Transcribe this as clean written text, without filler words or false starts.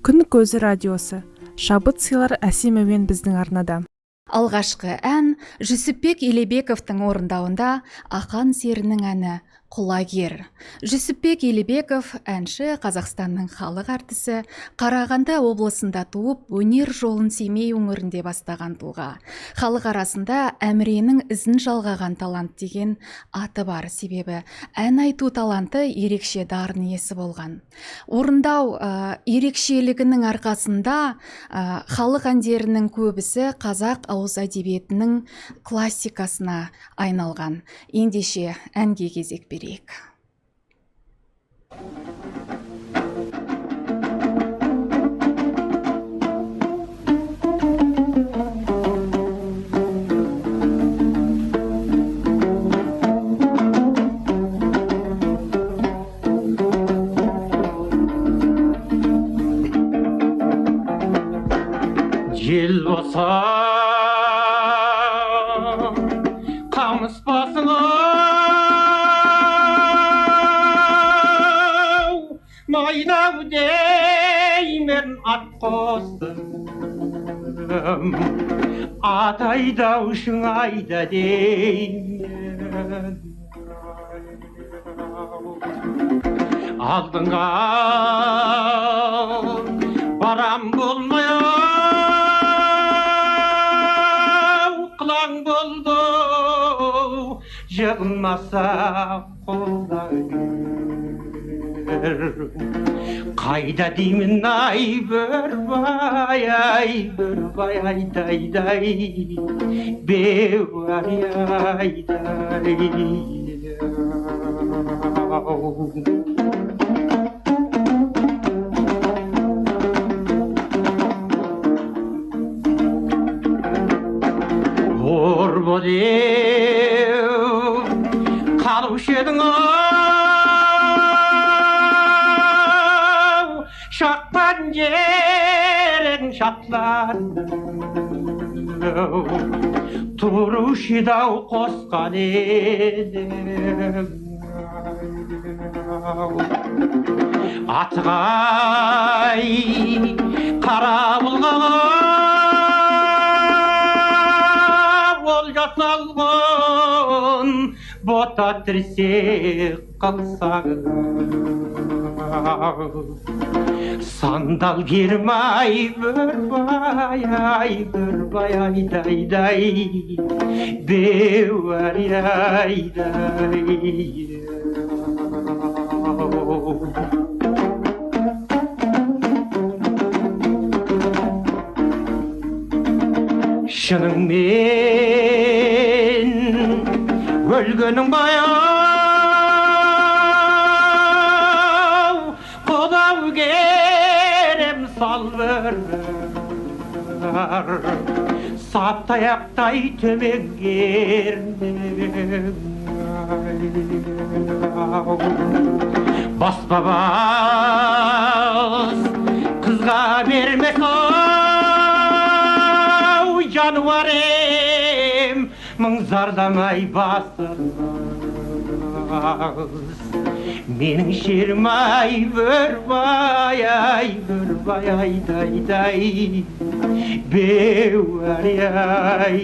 Күн көзі радиосы. Шабыт сыйлар әсем әуен біздің арнада. Алғашқы ән Жүсіпбек Елебековтың орындауында Ақан серінің әні «Құлагер». Жүсіпбек Елебеков әнші, Қазақстанның халық артисі, Қарағанды облысында туып, өнер жолын Семей өңірінде бастаған тұлға. Халық арасында Әміренің ізін жалғаған талант деген аты бар, себебі ән айту таланты ерекше дарын иесі болған. Орындау ерекшелігінің арқасында халық әндерінің көбісі қазақ ауыз әдебиетінің классикасына айналған. Ендеше әнге кезек берейік. Жел болса қамыс басыңа майнау деймін ат қостым, ат айдаушың айда деймін. Алдыңа барам болмай қылаң болды, жығылмаса қолдар. Қайда деймін ай бүрбай, айдай, беу айдай. Орбо деу қалушы едің ау, шаққан жерің шақланды, тұрушы еді-ау қосқан едің. Атығай қара бұлғаға ол жасалғын бота тірсек қалсаң, сандал кермай бүрбай, айдай, беу айдай. Шыныңмен өлгенің баяу, құлау керем салбыр, саптаяқтай төменгердің. Баспабас қызға бермес жануарым, мың зардамай басырмас. Менің шерім ай бүрбай, айдай, беу айдай.